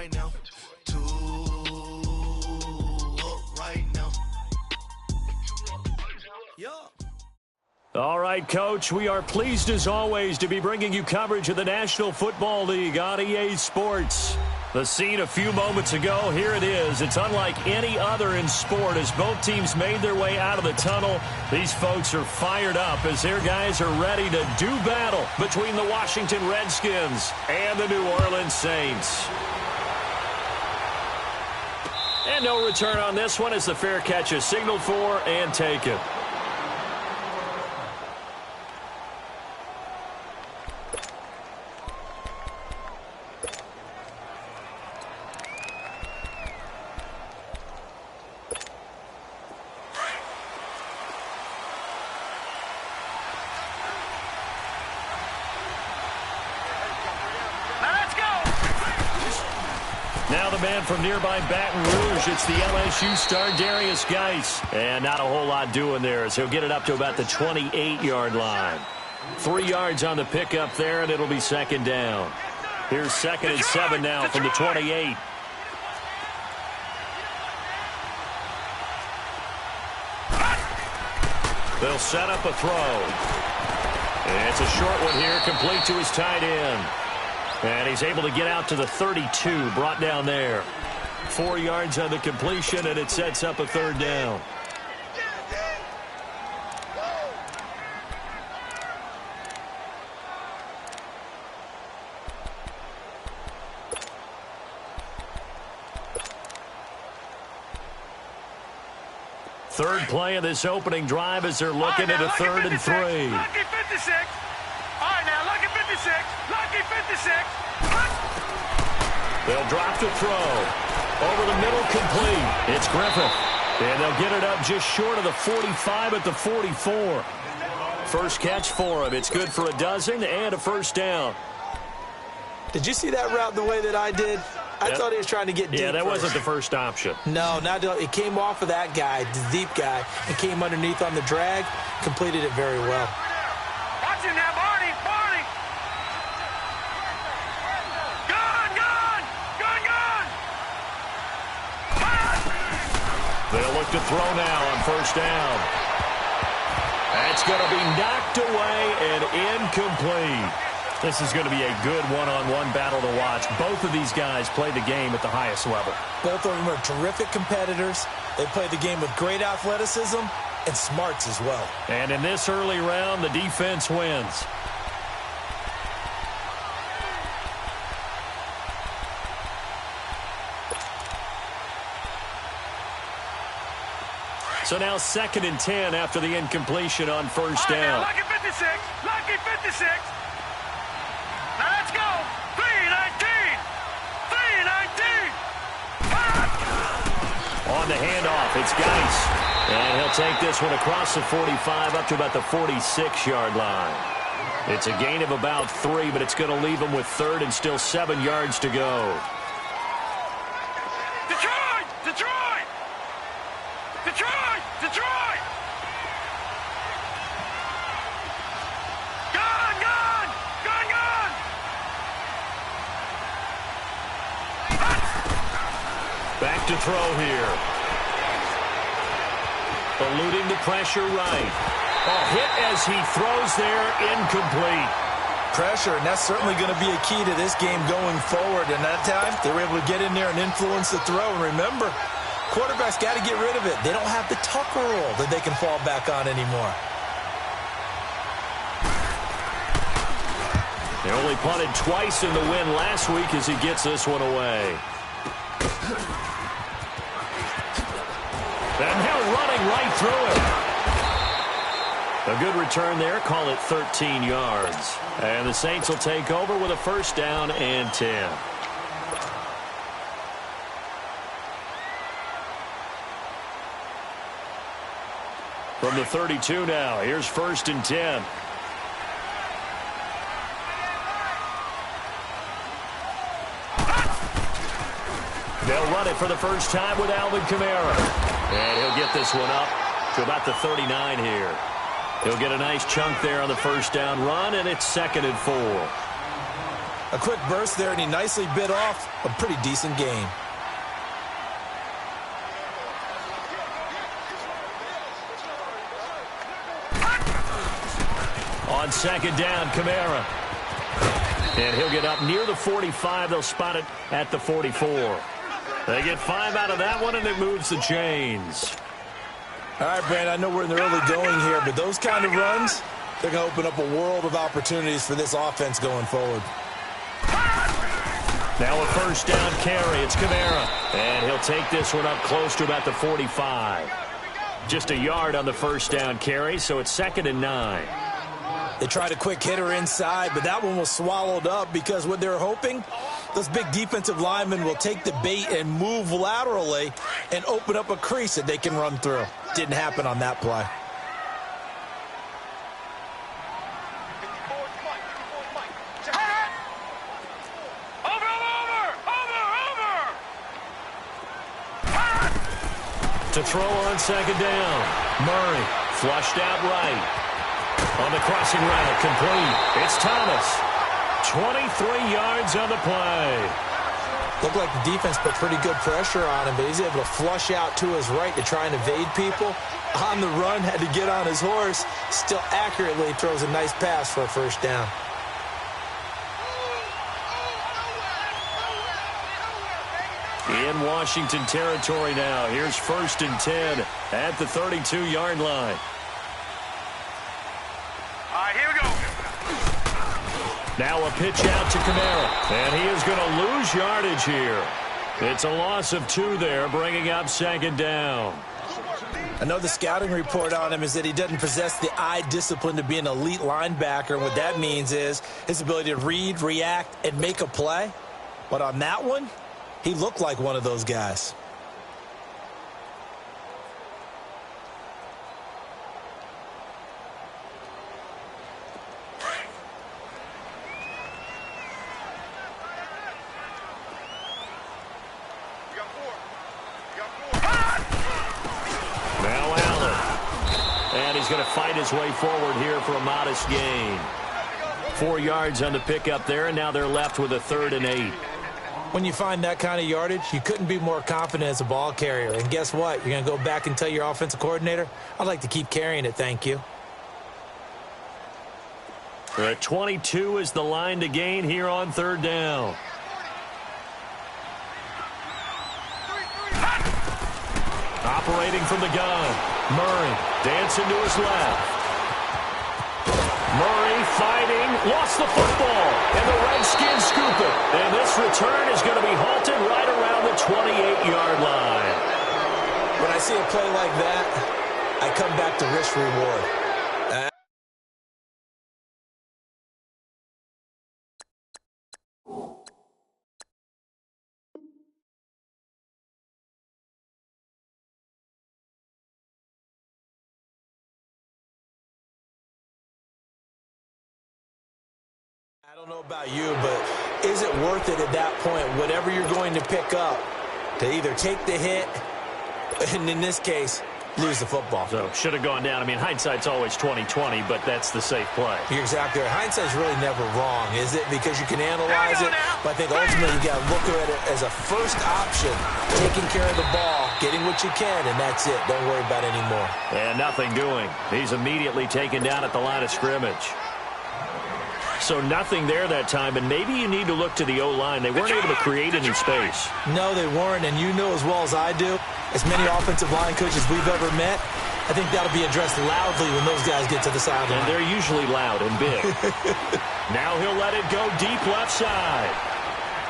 right now. Too up right now. Yeah. All right, Coach, we are pleased as always to be bringing you coverage of the National Football League on EA Sports. The scene a few moments ago, here it is. It's unlike any other in sport as both teams made their way out of the tunnel. These folks are fired up as their guys are ready to do battle between the Washington Redskins and the New Orleans Saints. And no return on this one as the fair catch is signaled for and taken. Now the man from nearby Baton Rouge, it's the LSU star Darius Geis. And not a whole lot doing there as he'll get it up to about the 28-yard line. 3 yards on the pickup there, and it'll be second down. Here's 2nd and 7 now from the 28. They'll set up a throw. And it's a short one here, complete to his tight end. And he's able to get out to the 32, brought down there. 4 yards on the completion, and it sets up a third down. Third play of this opening drive as they're looking at a 3rd and 3. Lucky 56. All right, now, lucky 56. Lucky 56. They'll drop to throw. Over the middle, complete. It's Griffith. And they'll get it up just short of the 45 at the 44. First catch for him. It's good for a dozen and a first down. Did you see that route the way that I did? I thought he was trying to get deep. Yeah, that wasn't the first option. No, it came off of that guy, the deep guy, and came underneath on the drag, completed it very well. Watch him now, Barney. Barney. Gun. They'll look to throw now on first down. That's going to be knocked away and incomplete. This is going to be a good one-on-one battle to watch. Both of these guys play the game at the highest level. Both of them are terrific competitors. They play the game with great athleticism and smarts as well. And in this early round, the defense wins. So now 2nd and 10 after the incompletion on first down. Lucky 56. Lucky 56. Now let's go. 3-19. 3-19. On the handoff, it's Geis. And he'll take this one across the 45 up to about the 46-yard line. It's a gain of about 3, but it's going to leave him with 3rd and still 7 yards to go. Detroit! Detroit! Detroit! Detroit! Gun! Gun! Gun! Gun! Back to throw here. Eluding the pressure right. A hit as he throws there, incomplete. Pressure, and that's certainly going to be a key to this game going forward. And that time, they were able to get in there and influence the throw. And remember, quarterbacks got to get rid of it. They don't have the Tucker roll that they can fall back on anymore. They only punted twice in the win last week as he gets this one away. And now running right through it. A good return there. Call it 13 yards. And the Saints will take over with a first down and 10. From the 32 now, here's 1st and 10. They'll run it for the first time with Alvin Kamara. And he'll get this one up to about the 39 here. He'll get a nice chunk there on the first down run, and it's 2nd and 4. A quick burst there, and he nicely bit off a pretty decent gain. On second down, Kamara. And he'll get up near the 45. They'll spot it at the 44. They get 5 out of that one, and it moves the chains. All right, Brand, I know we're in the early going here, but those kind of runs, they're going to open up a world of opportunities for this offense going forward. Now a first down carry. It's Kamara. And he'll take this one up close to about the 45. Just a yard on the first down carry, so it's 2nd and 9. They tried a quick hitter inside, but that one was swallowed up because what they're hoping, those big defensive linemen will take the bait and move laterally and open up a crease that they can run through. Didn't happen on that play. To throw on second down. Murray flushed out right. On the crossing route, complete. It's Thomas. 23 yards on the play. Looked like the defense put pretty good pressure on him, but he's able to flush out to his right to try and evade people. On the run, had to get on his horse. Still accurately throws a nice pass for a first down. In Washington territory now. Here's 1st and 10 at the 32-yard line. All right, here we go. Now a pitch out to Kamara. And he is going to lose yardage here. It's a loss of 2 there, bringing up 2nd down. I know the scouting report on him is that he doesn't possess the eye discipline to be an elite linebacker. And what that means is his ability to read, react, and make a play. But on that one, he looked like one of those guys. Now Allen. And he's going to fight his way forward here for a modest gain. 4 yards on the pickup there, and now they're left with a 3rd and 8. When you find that kind of yardage, you couldn't be more confident as a ball carrier. And guess what? You're going to go back and tell your offensive coordinator, I'd like to keep carrying it, thank you. They're at 22 is the line to gain here on 3rd down. Operating from the gun. Murray dancing to his left. Murray fighting, lost the football, and the Redskins scoop it. And this return is going to be halted right around the 28-yard line. When I see a play like that, I come back to risk-reward. I don't know about you, but is it worth it at that point, whatever you're going to pick up, to either take the hit, and in this case, lose the football? So, should have gone down. I mean, hindsight's always 20/20, but that's the safe play. You're exactly right. Hindsight's really never wrong, is it? Because you can analyze it, but I think ultimately you got to look at it as a first option, taking care of the ball, getting what you can, and that's it. Don't worry about it anymore. And nothing doing. He's immediately taken down at the line of scrimmage. So nothing there that time, and maybe you need to look to the O-line. They weren't able to create any space. No, they weren't, and you know as well as I do, as many offensive line coaches we've ever met, I think that'll be addressed loudly when those guys get to the sideline. And they're usually loud and big. Now he'll let it go deep left side.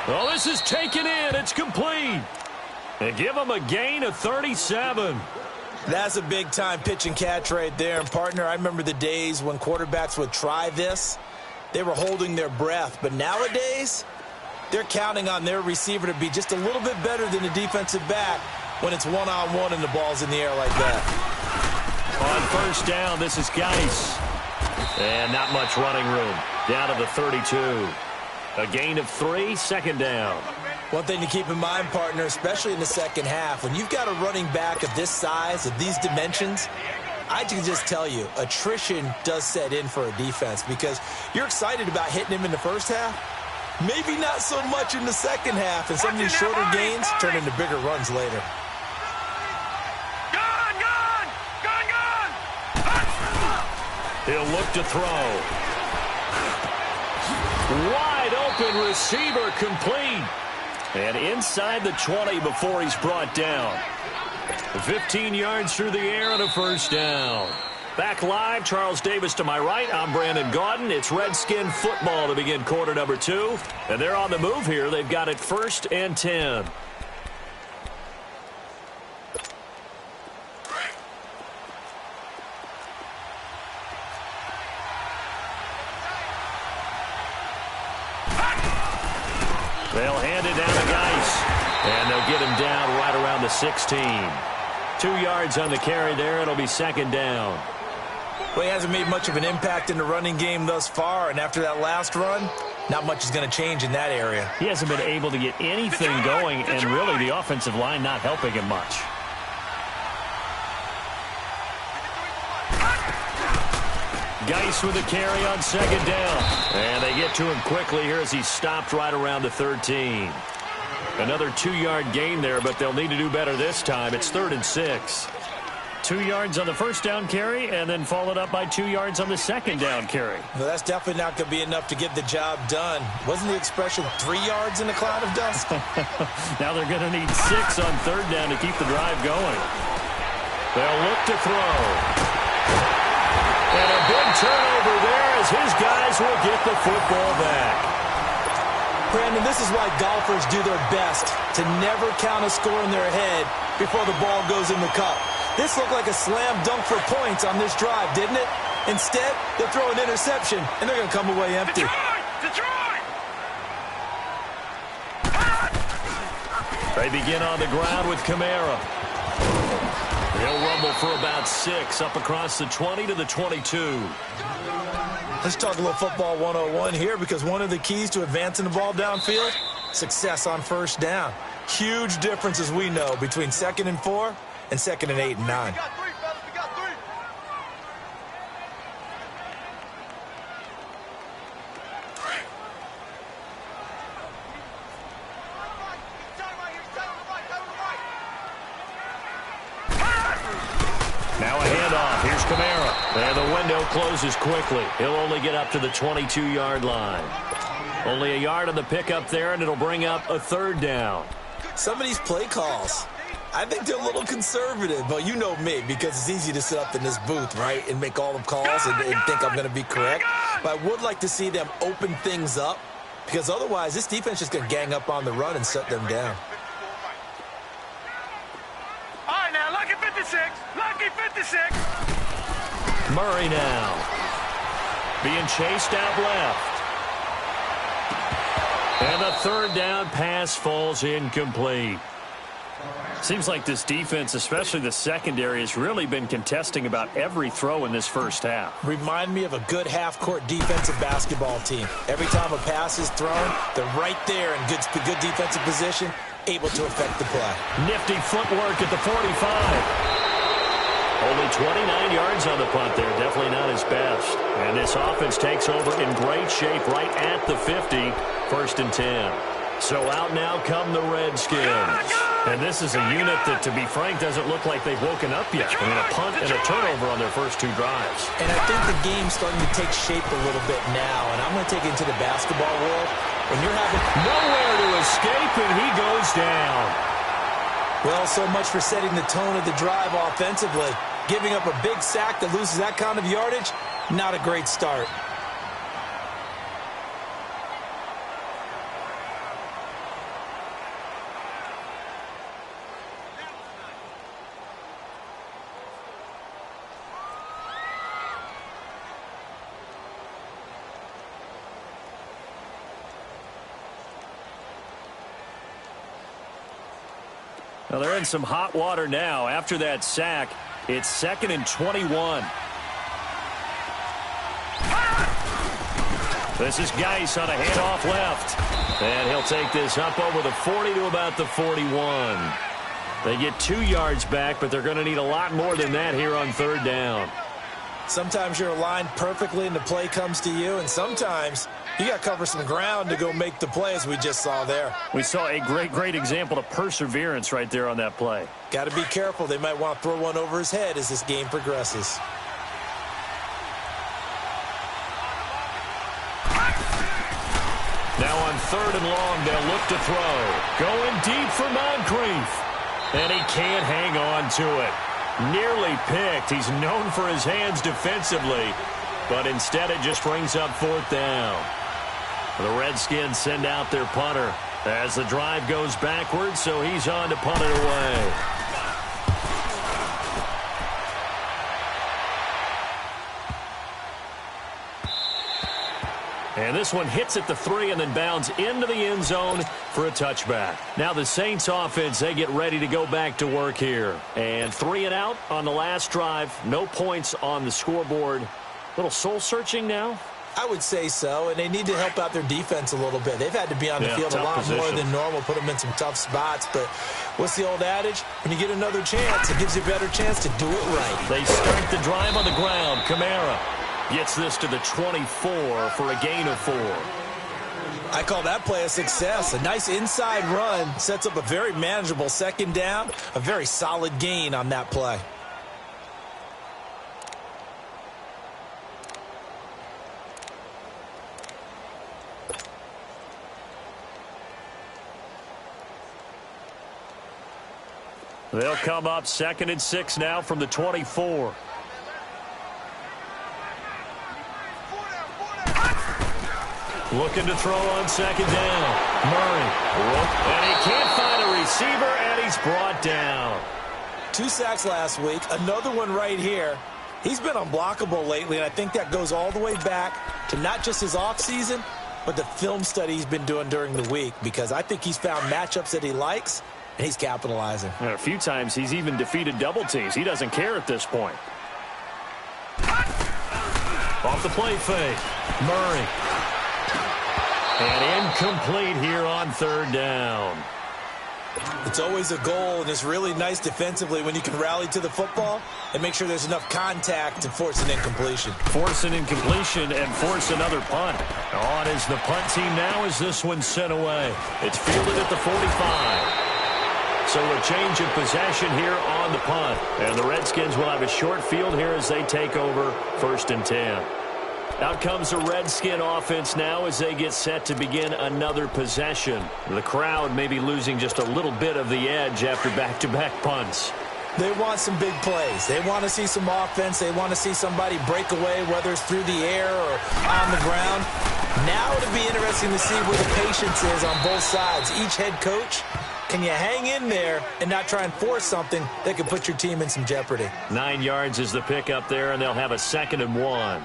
Well, this is taken in. It's complete. They give him a gain of 37. That's a big-time pitch and catch right there. And, partner, I remember the days when quarterbacks would try this. They were holding their breath. But nowadays, they're counting on their receiver to be just a little bit better than the defensive back when it's one-on-one and the ball's in the air like that. On first down, this is Geis. And not much running room. Down to the 32. A gain of 3, second down. One thing to keep in mind, partner, especially in the second half, when you've got a running back of this size, of these dimensions, I can just tell you, attrition does set in for a defense because you're excited about hitting him in the first half, Maybe not so much in the second half, and some of these shorter gains turn into bigger runs later. He'll look to throw. Wide open receiver, complete. And inside the 20 before he's brought down. 15 yards through the air and a first down. Back live, Charles Davis to my right. I'm Brandon Gaudin. It's Redskin football to begin quarter number 2. And they're on the move here. They've got it 1st and 10. They'll hand it down to Geis. And they'll get him down right around the 16. 2 yards on the carry there. It'll be 2nd down. Well, he hasn't made much of an impact in the running game thus far, and after that last run, not much is going to change in that area. He hasn't been able to get anything going, and really the offensive line not helping him much. Geis with a carry on 2nd down. And they get to him quickly here as he's stopped right around the 13. Another 2-yard gain there, but they'll need to do better this time. It's 3rd and 6. 2 yards on the first down carry, and then followed up by 2 yards on the 2nd down carry. Well, that's definitely not going to be enough to get the job done. Wasn't the expression 3 yards in a cloud of dust? Now they're going to need 6 on 3rd down to keep the drive going. They'll look to throw. And a big turnover there as his guys will get the football back. Brandon, this is why golfers do their best to never count a score in their head before the ball goes in the cup. This looked like a slam dunk for points on this drive, didn't it? Instead, they'll throw an interception, and they're going to come away empty. Detroit! They begin on the ground with Kamara. He'll rumble for about 6 up across the 20 to the 22. Let's talk a little football 101 here, because one of the keys to advancing the ball downfield, success on 1st down. Huge difference, as we know, between 2nd and 4 and 2nd and 8 and 9. Now a handoff. Here's Kamara. And the window closes quickly. He'll only get up to the 22-yard line. Only a yard on the pickup there, and it'll bring up a 3rd down. Some of these play calls, I think they're a little conservative, but you know me, because it's easy to sit up in this booth, right, and make all the calls and think I'm going to be correct. But I would like to see them open things up, because otherwise this defense is going to gang up on the run and shut them down. All right, now, lucky 56. Lucky 56. Murray now. Being chased out left. And the 3rd down pass falls incomplete. Seems like this defense, especially the secondary, has really been contesting about every throw in this first half. Remind me of a good half-court defensive basketball team. Every time a pass is thrown, they're right there in good defensive position, able to affect the play. Nifty footwork at the 45. Only 29 yards on the punt there. Definitely not his best. And this offense takes over in great shape right at the 50. 1st and 10. So out now come the Redskins. And this is a unit that, to be frank, doesn't look like they've woken up yet. I mean, a punt and a turnover on their first 2 drives. And I think the game's starting to take shape a little bit now. And I'm going to take it into the basketball world. When you're having nowhere to escape, and he goes down. Well, so much for setting the tone of the drive offensively. Giving up a big sack that loses that kind of yardage, not a great start. Well, they're in some hot water now. After that sack, it's 2nd and 21. This is Geis on a handoff left. And he'll take this up over the 40 to about the 41. They get 2 yards back, but they're going to need a lot more than that here on 3rd down. Sometimes you're aligned perfectly and the play comes to you, and sometimes You got to cover some ground to go make the play, as we just saw there. We saw a great example of perseverance right there on that play. Got to be careful. They might want to throw one over his head as this game progresses. Now on 3rd and long, they'll look to throw. Going deep for Moncrief. And he can't hang on to it. Nearly picked. He's known for his hands defensively, but instead it just brings up 4th down. The Redskins send out their punter as the drive goes backwards, so he's on to punt it away. And this one hits at the 3 and then bounds into the end zone for a touchback. Now the Saints offense, they get ready to go back to work here. And 3 and out on the last drive. No points on the scoreboard. Little soul-searching now? I would say so, and they need to help out their defense a little bit. They've had to be on the field a lot more than normal, put them in some tough spots. But what's the old adage? When you get another chance, it gives you a better chance to do it right. They start the drive on the ground. Kamara gets this to the 24 for a gain of 4. I call that play a success. A nice inside run sets up a very manageable 2nd down, a very solid gain on that play. They'll come up 2nd and 6 now from the 24. Looking to throw on 2nd down. Murray. And he can't find a receiver, and he's brought down. 2 sacks last week. Another one right here. He's been unblockable lately, and I think that goes all the way back to not just his offseason, but the film study he's been doing during the week, because I think he's found matchups that he likes, and he's capitalizing. And a few times he's even defeated double teams. He doesn't care at this point. Off the play fake. Murray. And incomplete here on 3rd down. It's always a goal, and it's really nice defensively when you can rally to the football and make sure there's enough contact to force an incompletion. Force an incompletion and force another punt. On is the punt team now as this one's sent away. It's fielded at the 45. So a change of possession here on the punt. And the Redskins will have a short field here as they take over 1st and 10. Out comes the Redskin offense now as they get set to begin another possession. The crowd may be losing just a little bit of the edge after back-to-back punts. They want some big plays. They want to see some offense. They want to see somebody break away, whether it's through the air or on the ground. Now it'll be interesting to see where the patience is on both sides. Each head coach, can you hang in there and not try and force something that could put your team in some jeopardy? 9 yards is the pick up there, and they'll have a 2nd and 1.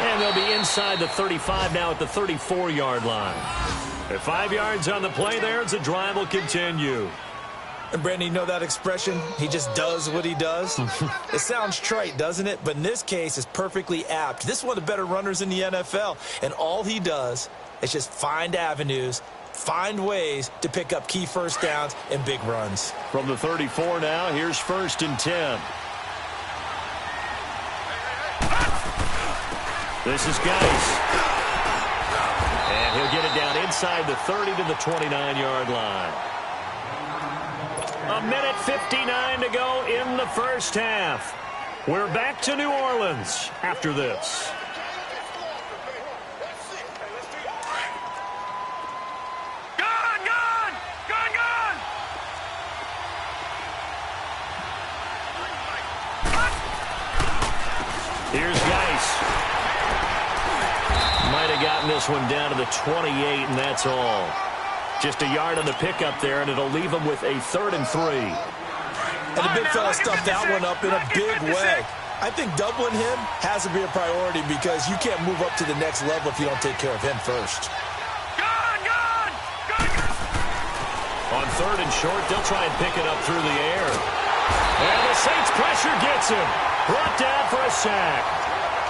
And they'll be inside the 35 now at the 34-yard line. At 5 yards on the play there, as the drive will continue. And, Brandon, you know that expression? He just does what he does? It sounds trite, doesn't it? But in this case, it's perfectly apt. This is one of the better runners in the NFL. And all he does is just find avenues, find ways to pick up key 1st downs and big runs. From the 34 now, here's 1st and 10. This is Geis. And he'll get it down inside the 30 to the 29-yard line. 1:59 to go in the 1st half. We're back to New Orleans after this. Here's Geis. Might have gotten this one down to the 28, and that's all. Just a yard on the pickup there, and it'll leave him with a 3rd and 3. And the big fella stuffed that one up in a big way. I think doubling him has to be a priority because you can't move up to the next level if you don't take care of him first. On 3rd and short, they'll try and pick it up through the air. And the Saints pressure gets him. Brought down for a sack.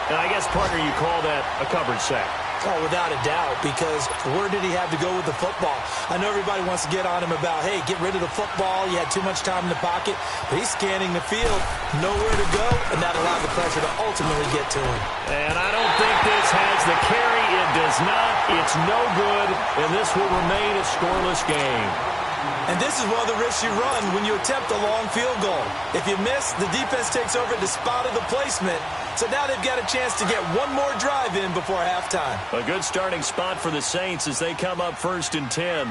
And I guess, partner, you call that a covered sack. Oh, without a doubt, because where did he have to go with the football? I know everybody wants to get on him about, hey, get rid of the football. You had too much time in the pocket. But he's scanning the field, nowhere to go, and that allowed the pressure to ultimately get to him. And I don't think this has the carry. It does not. It's no good, and this will remain a scoreless game. And this is one of the risks you run when you attempt a long field goal. If you miss, the defense takes over the spot of the placement. So now they've got a chance to get one more drive in before halftime. A good starting spot for the Saints as they come up 1st and 10.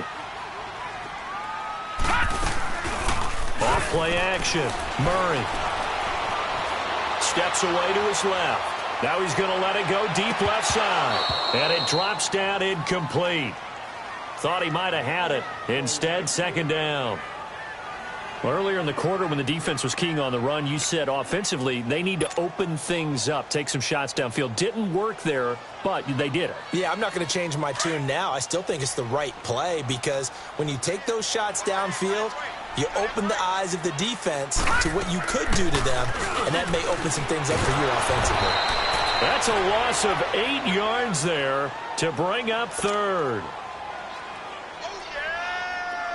Off play action. Murray steps away to his left. Now he's going to let it go deep left side. And it drops down incomplete. Thought he might have had it. Instead, 2nd down. Well, earlier in the quarter when the defense was keying on the run, you said offensively they need to open things up, take some shots downfield. Didn't work there, but they did it. Yeah, I'm not going to change my tune now. I still think it's the right play because when you take those shots downfield, you open the eyes of the defense to what you could do to them, and that may open some things up for you offensively. That's a loss of 8 yards there to bring up 3rd.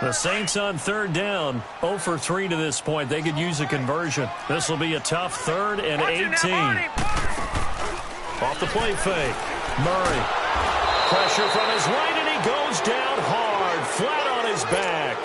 The Saints on 3rd down, 0 for 3 to this point. They could use a conversion. This will be a tough 3rd and 18. Off the play fake. Murray. Pressure from his right, and he goes down hard, flat on his back.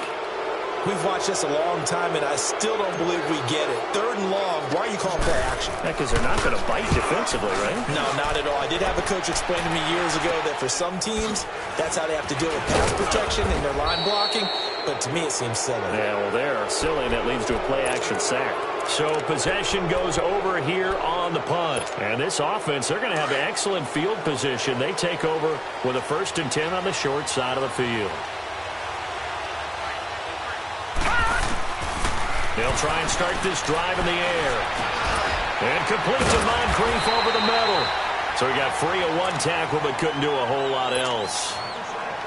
We've watched this a long time, and I still don't believe we get it. 3rd and long, why are you calling play action? Yeah, because they're not going to bite defensively, right? No, not at all. I did have a coach explain to me years ago that for some teams, that's how they have to deal with pass protection and their line blocking. But to me, it seems silly. Yeah, well, they're silly, and that leads to a play-action sack. So possession goes over here on the punt. And this offense, they're going to have excellent field position. They take over with a 1st and 10 on the short side of the field. They'll try and start this drive in the air. And complete to Moncrief over the middle. So he got free of one tackle, but couldn't do a whole lot else.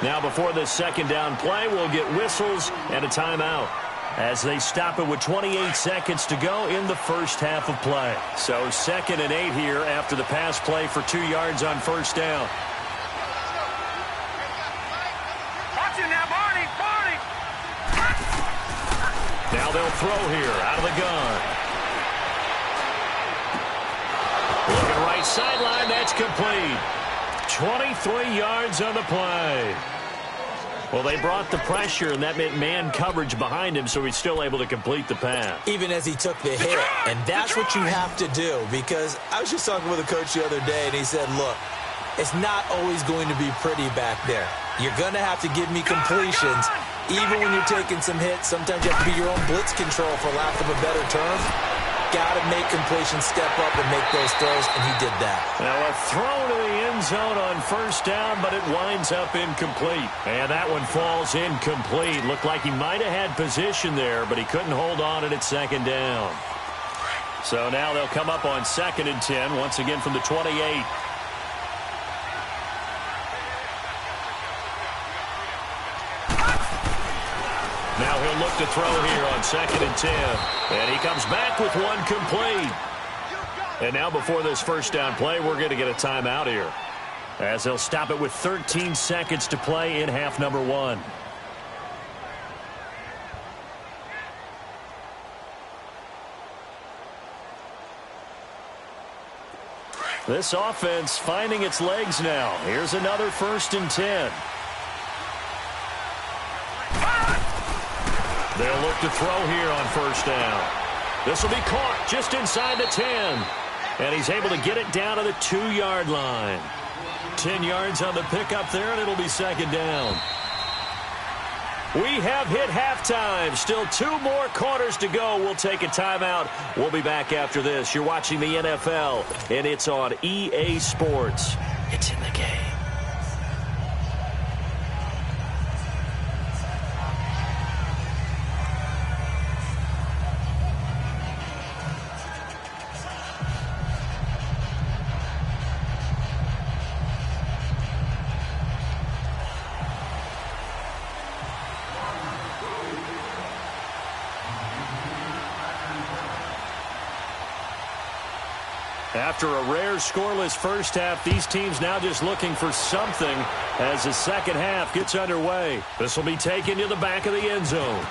Now before this 2nd down play, we'll get whistles and a timeout as they stop it with 28 seconds to go in the first half of play. So 2nd and 8 here after the pass play for 2 yards on 1st down. Watch it now, Barney. Now they'll throw here out of the gun. Looking right sideline, that's complete. 23 yards on the play. Well, they brought the pressure, and that meant man coverage behind him, so he's still able to complete the pass. Even as he took the hit, and that's what you have to do, because I was just talking with a coach the other day, and he said, look, it's not always going to be pretty back there. You're going to have to give me completions, even when you're taking some hits. Sometimes you have to be your own blitz control, for lack of a better term. Got to make completions step up and make those throws, and he did that. Now a throw to the end zone on 1st down, but it winds up incomplete. And that one falls incomplete. Looked like he might have had position there, but he couldn't hold on it at 2nd down. So now they'll come up on 2nd and 10, once again from the 28. Now he'll look to throw here on 2nd and 10. And he comes back with one complete. And now before this 1st down play, we're going to get a timeout here, as they'll stop it with 13 seconds to play in half number 1. This offense finding its legs now. Here's another 1st and 10. They'll look to throw here on 1st down. This will be caught just inside the 10. And he's able to get it down to the 2-yard line. 10 yards on the pickup there, and it'll be 2nd down. We have hit halftime. Still 2 more quarters to go. We'll take a timeout. We'll be back after this. You're watching the NFL, and it's on EA Sports. It's in the game. After a rare scoreless first half, these teams now just looking for something as the second half gets underway. This will be taken to the back of the end zone.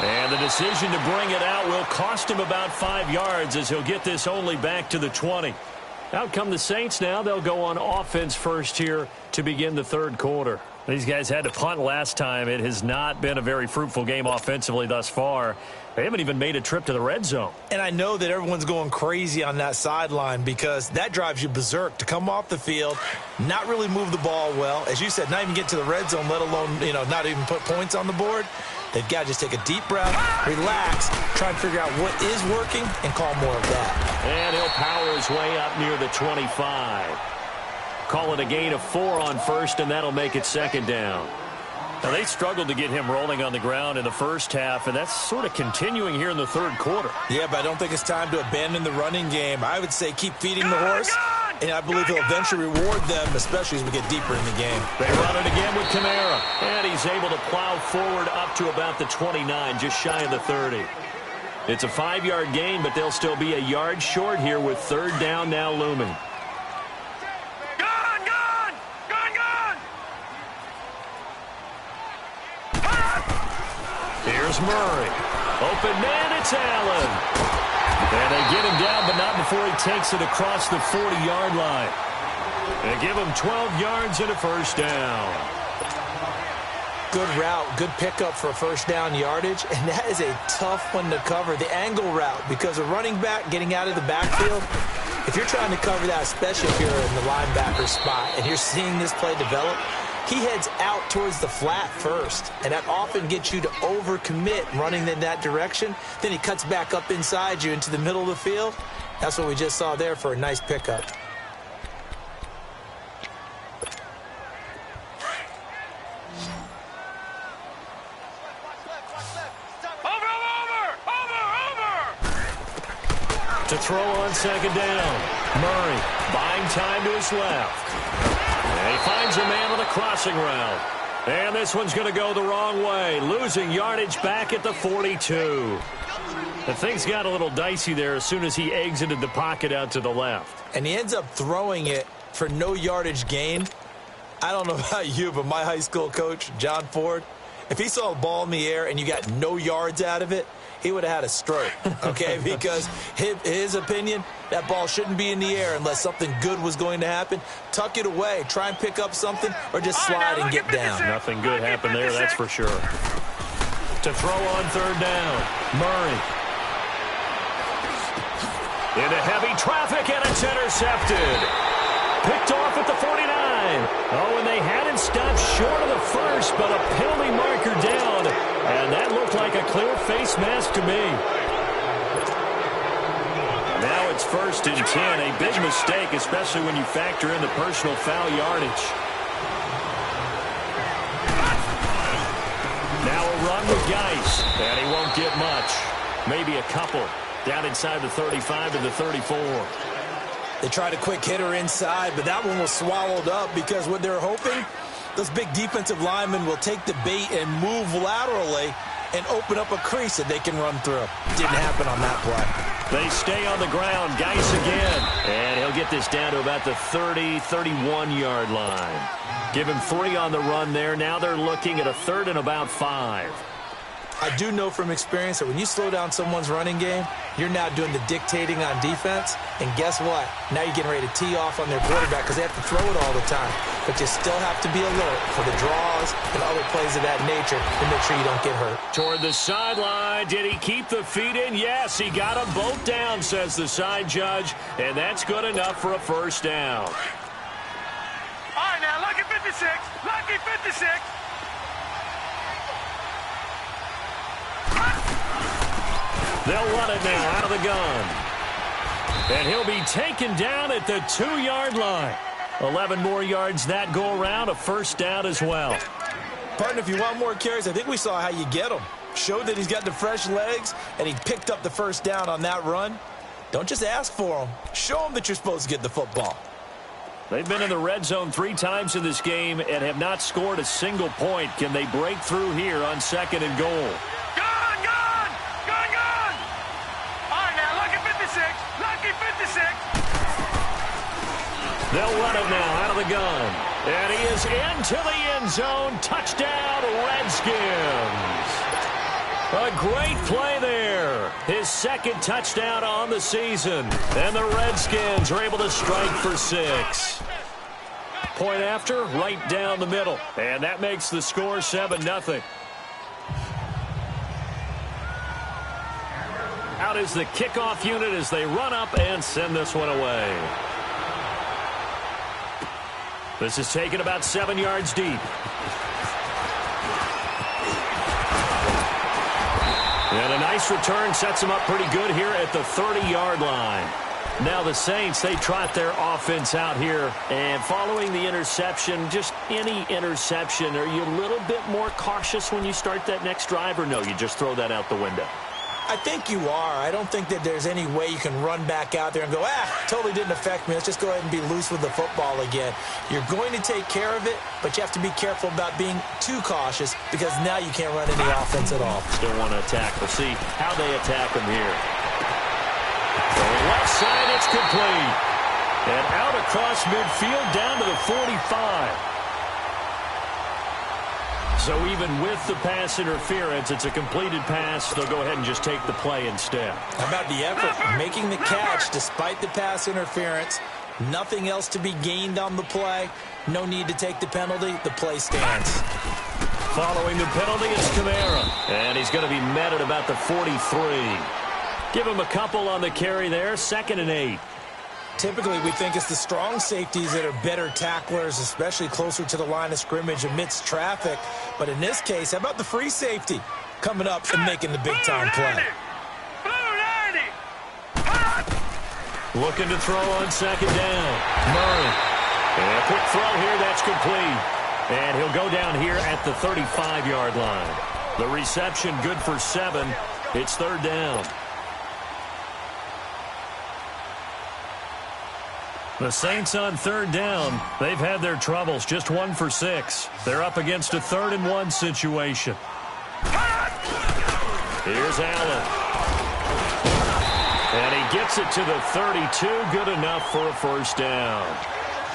And the decision to bring it out will cost him about 5 yards as he'll get this only back to the 20. Out come the Saints now. They'll go on offense first here to begin the third quarter. These guys had to punt last time. It has not been a very fruitful game offensively thus far. They haven't even made a trip to the red zone. And I know that everyone's going crazy on that sideline because that drives you berserk to come off the field, not really move the ball well. As you said, not even get to the red zone, let alone, not even put points on the board. They've got to just take a deep breath, relax, try and figure out what is working, and call more of that. And he'll power his way up near the 25. Call it a gain of 4 on first, and that'll make it second down. Now, they struggled to get him rolling on the ground in the first half, and that's sort of continuing here in the third quarter. Yeah, but I don't think it's time to abandon the running game. I would say keep feeding the horse, and I believe he'll eventually reward them, especially as we get deeper in the game. They run it again with Kamara, and he's able to plow forward up to about the 29, just shy of the 30. It's a 5-yard gain, but they'll still be a yard short here with third down now looming. Here's Murray. Open man, it's Allen. And they get him down, but not before he takes it across the 40-yard line. They give him 12 yards and a first down. Good route, good pickup for first down yardage, and that is a tough one to cover, the angle route, because a running back getting out of the backfield, if you're trying to cover that, especially if you're in the linebacker spot, and you're seeing this play develop, he heads out towards the flat first, and that often gets you to overcommit running in that direction. Then he cuts back up inside you into the middle of the field. That's what we just saw there for a nice pickup. To throw on second down. Murray buying time to his left. And he finds a man on the crossing route. And this one's going to go the wrong way. Losing yardage back at the 42. The things got a little dicey there as soon as he exited the pocket out to the left. And he ends up throwing it for no yardage gain. I don't know about you, but my high school coach, John Ford, if he saw a ball in the air and you got no yards out of it, he would have had a stroke, okay? Because his opinion, that ball shouldn't be in the air unless something good was going to happen. Tuck it away, try and pick up something, or just slide and get down. Nothing good happened there, that's for sure. To throw on third down, Murray. Into heavy traffic, and it's intercepted. Picked off at the 49. Oh, and they had him stopped short of the first, but a penalty marker down. And that looked like a clear face mask to me. Now it's 1st and 10. A big mistake, especially when you factor in the personal foul yardage. Now a run with Geis. And he won't get much. Maybe a couple. Down inside the 35 to the 34. They tried a quick hitter inside, but that one was swallowed up because what they're hoping, those big defensive linemen will take the bait and move laterally and open up a crease that they can run through. Didn't happen on that play. They stay on the ground. Geis again. And he'll get this down to about the 30, 31-yard line. Give him 3 on the run there. Now they're looking at a 3rd and about 5. I do know from experience that when you slow down someone's running game, you're now doing the dictating on defense. And guess what? Now you're getting ready to tee off on their quarterback because they have to throw it all the time. But you still have to be alert for the draws and other plays of that nature to make sure you don't get hurt. Toward the sideline. Did he keep the feet in? Yes, he got them both down, says the side judge. And that's good enough for a first down. All right, now, lucky 56. Lucky 56. They'll run it now out of the gun. And he'll be taken down at the 2-yard line. 11 more yards that go around, a first down as well. Partner, if you want more carries, I think we saw how you get them. Showed that he's got the fresh legs, and he picked up the first down on that run. Don't just ask for them. Show them that you're supposed to get the football. They've been in the red zone 3 times in this game and have not scored a single point. Can they break through here on 2nd and goal? Gun! Gun! Gun! Gun! All right, now, look at 56. They'll run it now out of the gun. And he is into the end zone. Touchdown, Redskins. A great play there. His second touchdown on the season. And the Redskins are able to strike for 6. Point after, right down the middle. And that makes the score 7-0. Out is the kickoff unit as they run up and send this one away. This is taken about 7 yards deep. And a nice return sets them up pretty good here at the 30-yard line. Now the Saints, they trot their offense out here. And following the interception, just any interception, are you a little bit more cautious when you start that next drive? Or no, you just throw that out the window? I think you are. I don't think that there's any way you can run back out there and go, totally didn't affect me. Let's just go ahead and be loose with the football again. You're going to take care of it, but you have to be careful about being too cautious because now you can't run any offense at all. Still want to attack. We'll see how they attack them here. Going left side, it's complete. And out across midfield down to the 45. So even with the pass interference, it's a completed pass. They'll go ahead and just take the play instead. How about the effort? Making the catch despite the pass interference. Nothing else to be gained on the play. No need to take the penalty. The play stands. Following the penalty, it's Kamara. And he's going to be met at about the 43. Give him a couple on the carry there. 2nd and 8. Typically, we think it's the strong safeties that are better tacklers, especially closer to the line of scrimmage amidst traffic. But in this case, how about the free safety coming up and making the big-time play? Looking to throw on 2nd down. Murray. And a quick throw here, that's complete. And he'll go down here at the 35-yard line. The reception good for 7. It's 3rd down. The Saints on 3rd down. They've had their troubles. Just 1 for 6. They're up against a 3rd and 1 situation. Here's Allen. And he gets it to the 32. Good enough for a 1st down.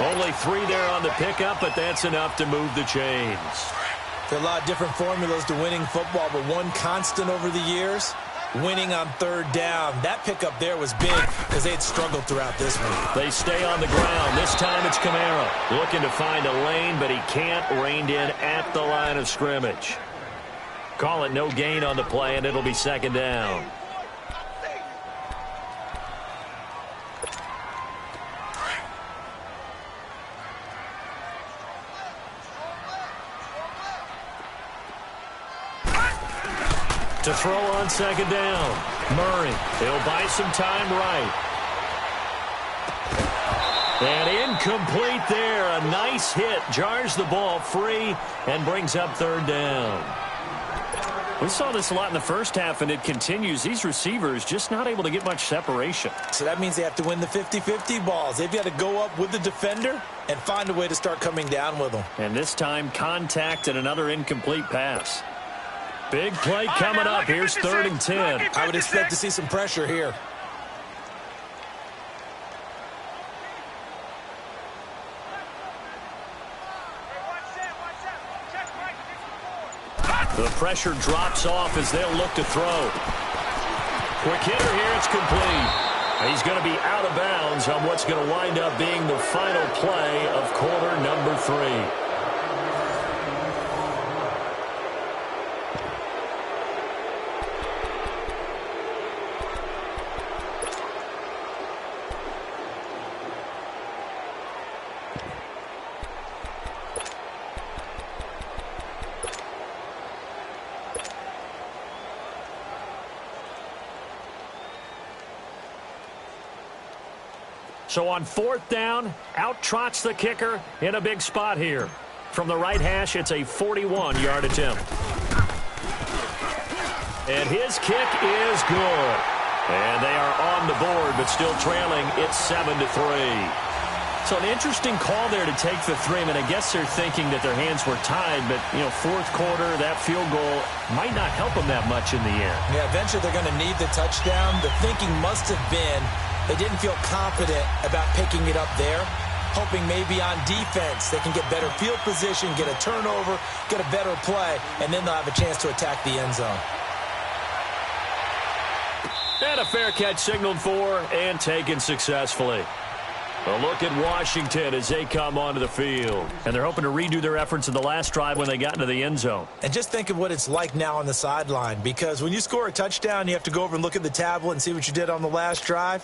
Only 3 there on the pickup, but that's enough to move the chains. There are a lot of different formulas to winning football, but one constant over the years, winning on 3rd down. That pickup there was big because they had struggled throughout this one. They stay on the ground. This time it's Kamara looking to find a lane, but he can't. Reined in at the line of scrimmage. Call it no gain on the play, and it'll be 2nd down. To throw on 2nd down. Murray. He'll buy some time right. And incomplete there. A nice hit. Jars the ball free and brings up 3rd down. We saw this a lot in the first half, and it continues. These receivers just not able to get much separation. So that means they have to win the 50-50 balls. They've got to go up with the defender and find a way to start coming down with them. And this time, contact and another incomplete pass. Big play coming up. Here's 3rd and 10. I would expect to see some pressure here. The pressure drops off as they'll look to throw. Quick hitter here. It's complete. He's going to be out of bounds on what's going to wind up being the final play of quarter number 3. So on 4th down, out trots the kicker in a big spot here. From the right hash, it's a 41-yard attempt. And his kick is good. And they are on the board, but still trailing. It's 7-3. So an interesting call there to take the 3. I mean, I guess they're thinking that their hands were tied, but, 4th quarter, that field goal might not help them that much in the end. Yeah, eventually they're going to need the touchdown. The thinking must have been they didn't feel confident about picking it up there. hoping maybe on defense they can get better field position, get a turnover, get a better play, and then they'll have a chance to attack the end zone. And a fair catch signaled for and taken successfully. A look at Washington as they come onto the field. And they're hoping to redo their efforts in the last drive when they got into the end zone. And just think of what it's like now on the sideline, because when you score a touchdown, you have to go over and look at the tablet and see what you did on the last drive.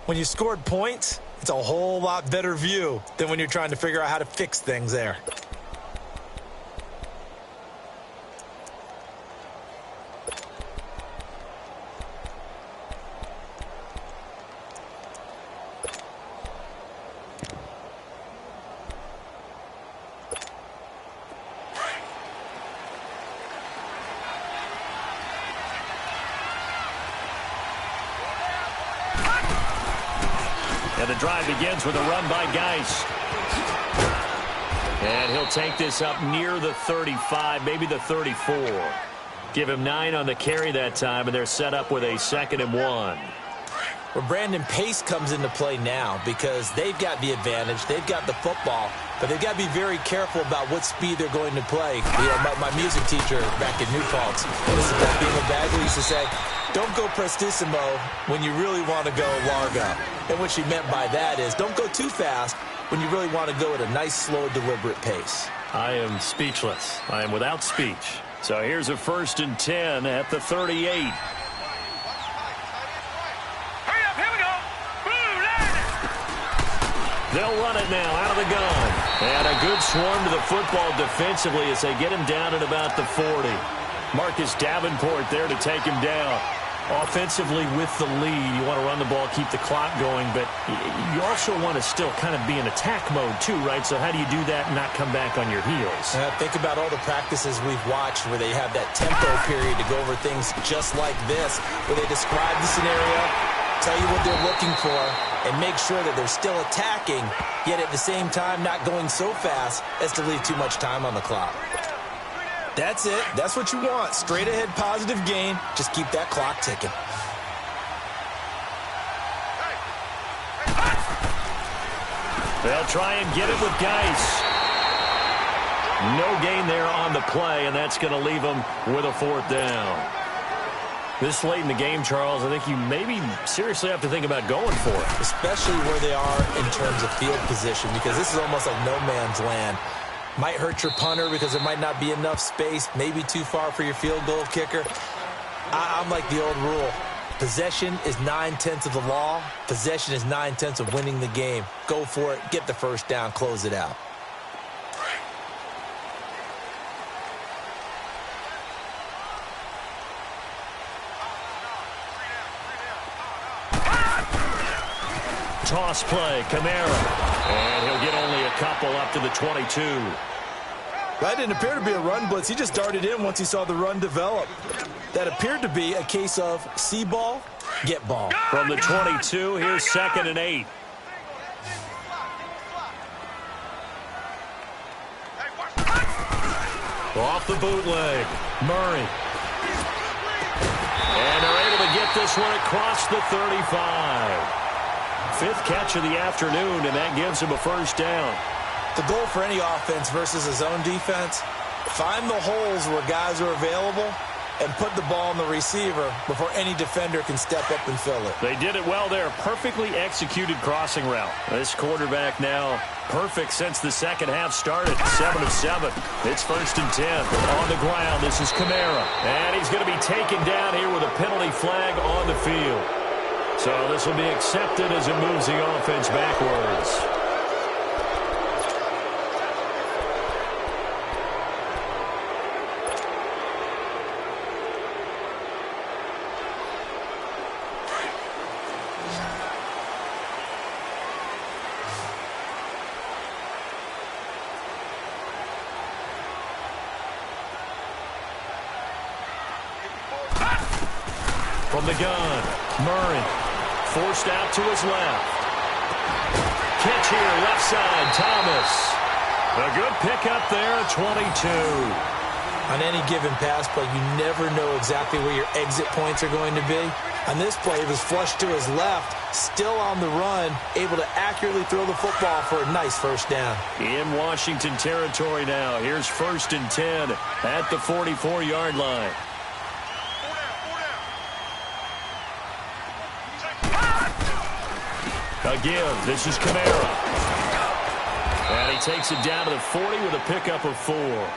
When you scored points, it's a whole lot better view than when you're trying to figure out how to fix things there. And the drive begins with a run by Geist. And he'll take this up near the 35, maybe the 34. Give him 9 on the carry that time, and they're set up with a 2nd and 1. Well, Brandon, pace comes into play now because they've got the advantage. They've got the football, but they've got to be very careful about what speed they're going to play. You know, my music teacher back in New Paltz, this is that being a bagger, used to say, don't go prestissimo when you really want to go largo. And what she meant by that is don't go too fast when you really want to go at a nice, slow, deliberate pace. I am speechless. I am without speech. So here's a 1st and 10 at the 38. They'll run it now out of the gun. And a good swarm to the football defensively as they get him down at about the 40. Marcus Davenport there to take him down. Offensively with the lead, you want to run the ball, keep the clock going, but you also want to still kind of be in attack mode too, right? So how do you do that and not come back on your heels? Think about all the practices we've watched where they have that tempo period to go over things just like this, where they describe the scenario, tell you what they're looking for, and make sure that they're still attacking, yet at the same time not going so fast as to leave too much time on the clock. That's it. That's what you want. Straight ahead positive gain. Just keep that clock ticking. They'll try and get it with Geist. No gain there on the play, and that's going to leave them with a 4th down. This late in the game, Charles, I think you maybe seriously have to think about going for it. Especially where they are in terms of field position, because this is almost like no man's land. Might hurt your punter because there might not be enough space, maybe too far for your field goal kicker. I'm like the old rule. Possession is 9/10 of the law. Possession is 9/10 of winning the game. Go for it. Get the 1st down. Close it out. Toss play, Kamara. And he'll get only a couple up to the 22. That didn't appear to be a run blitz. He just darted in once he saw the run develop. That appeared to be a case of see ball, get ball. From the 22, here's 2nd and 8. Off the bootleg, Murray. And they're able to get this one across the 35. 5th catch of the afternoon, and that gives him a 1st down. The goal for any offense versus a zone defense, find the holes where guys are available and put the ball on the receiver before any defender can step up and fill it. They did it well there. Perfectly executed crossing route. This quarterback now perfect since the 2nd half started. 7 of 7. It's 1st and 10. On the ground, this is Kamara. And he's going to be taken down here with a penalty flag on the field. So this will be accepted as it moves the offense backwards. From the gun, Murray. Forced out to his left. Catch here, left side, Thomas. A good pickup there, 22. On any given pass play, you never know exactly where your exit points are going to be. On this play, he was flushed to his left, still on the run, able to accurately throw the football for a nice first down. In Washington territory now. Here's 1st and 10 at the 44-yard line. Again, this is Kamara. And he takes it down to the 40 with a pickup of 4.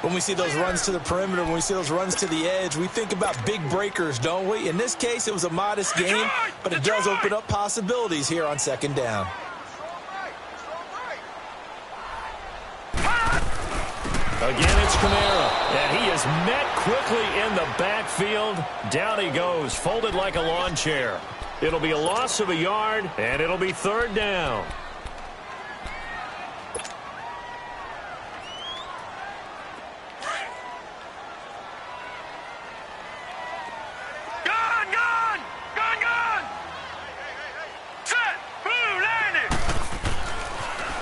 When we see those runs to the perimeter, when we see those runs to the edge, we think about big breakers, don't we? In this case, it was a modest gain, but it does open up possibilities here on 2nd down. Again, it's Kamara, and he is met quickly in the backfield. Down he goes, folded like a lawn chair. It'll be a loss of a yard, and it'll be 3rd down.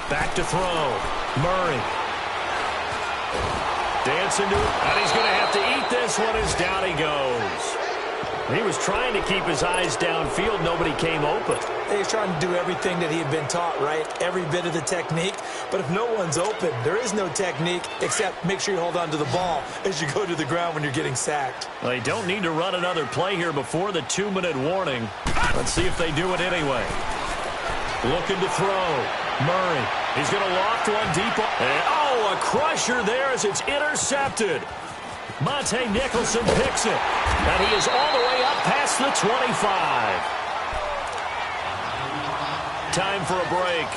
Back to throw. Murray. Dancing to it, and he's going to have to eat this one as down he goes. He was trying to keep his eyes downfield. Nobody came open. He's trying to do everything that he had been taught, right? Every bit of the technique. But if no one's open, there is no technique except make sure you hold on to the ball as you go to the ground when you're getting sacked. Well, they don't need to run another play here before the 2-minute warning. Let's see if they do it anyway. Looking to throw. Murray. He's going to loft one deep. And, a crusher there as it's intercepted. Monte Nicholson picks it. And he is all the way up past the 25. Time for a break.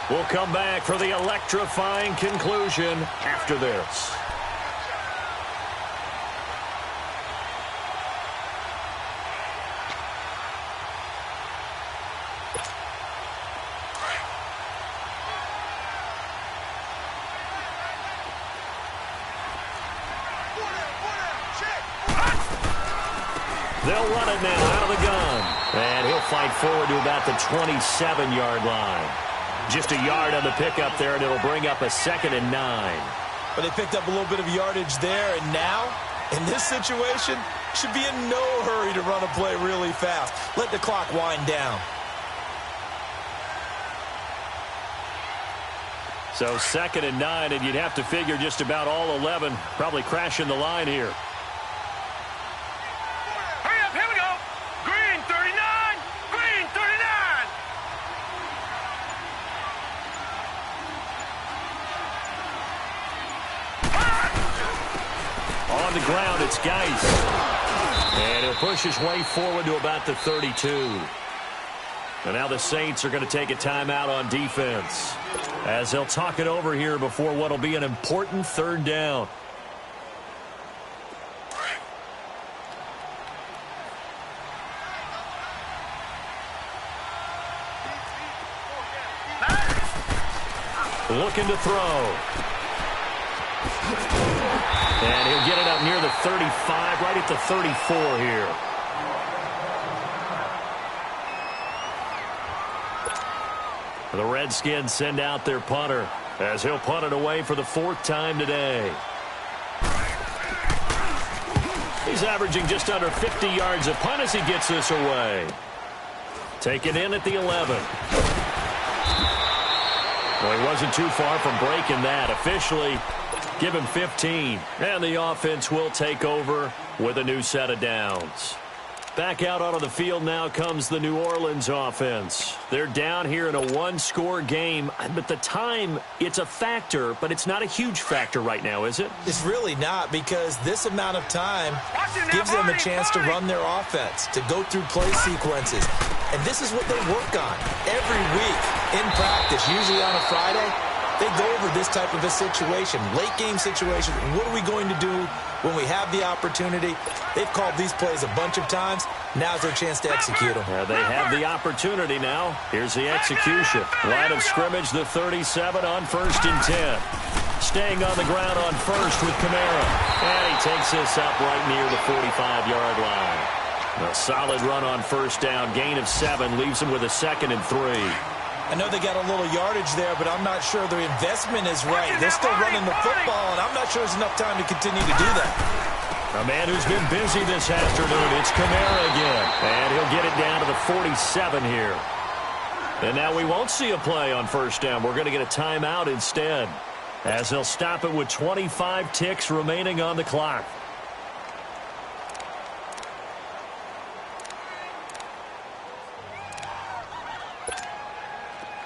We'll come back for the electrifying conclusion after this. They'll run it now out of the gun. And he'll fight forward to about the 27-yard line. Just a yard on the pickup there, and it'll bring up a 2nd and 9. But they picked up a little bit of yardage there, and now, in this situation, should be in no hurry to run a play really fast. Let the clock wind down. So 2nd and 9, and you'd have to figure just about all 11 probably crashing the line here. On the ground, it's Geis. And he'll push his way forward to about the 32. And now the Saints are going to take a timeout on defense as they'll talk it over here before what will be an important 3rd down. Looking to throw. And he'll get it up near the 35, right at the 34 here. The Redskins send out their punter as he'll punt it away for the 4th time today. He's averaging just under 50 yards a punt as he gets this away. Taken in at the 11. Well, he wasn't too far from breaking that. Officially, give him 15. And the offense will take over with a new set of downs. Back out onto the field now comes the New Orleans offense. They're down here in a 1-score game. But the time, it's a factor, but it's not a huge factor right now, is it? It's really not, because this amount of time gives them a chance to run their offense, to go through play sequences. And this is what they work on every week in practice, usually on a Friday. They go over this type of a situation, late game situation. What are we going to do when we have the opportunity? They've called these plays a bunch of times. Now's their chance to execute them. They have the opportunity now. Here's the execution. Line of scrimmage, the 37 on 1st and 10. Staying on the ground on 1st with Kamara. And he takes this up right near the 45-yard line. A solid run on 1st down. Gain of 7 leaves him with a 2nd and 3. I know they got a little yardage there, but I'm not sure their investment is right. They're still running the football, and I'm not sure there's enough time to continue to do that. A man who's been busy this afternoon. It's Kamara again. And he'll get it down to the 47 here. And now we won't see a play on first down. We're going to get a timeout instead, as they'll stop it with 25 ticks remaining on the clock.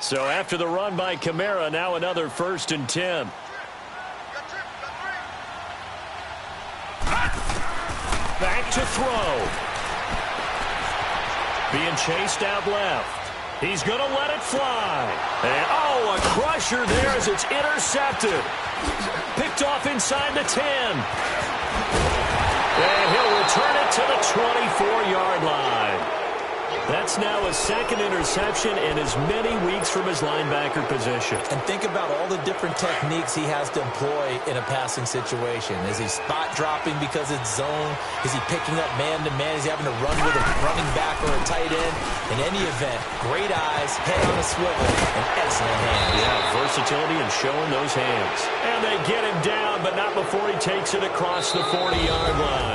So after the run by Kamara, now another 1st and 10. Back to throw. Being chased out left. He's going to let it fly. And, oh, a crusher there as it's intercepted. Picked off inside the 10. And he'll return it to the 24-yard line. That's now his 2nd interception in as many weeks from his linebacker position. And think about all the different techniques he has to employ in a passing situation. Is he spot dropping because it's zone? Is he picking up man-to-man? Is he having to run with a running back or a tight end? In any event, great eyes, head on a swivel, and excellent hands. Yeah, versatility and showing those hands. And they get him down, but not before he takes it across the 40-yard line.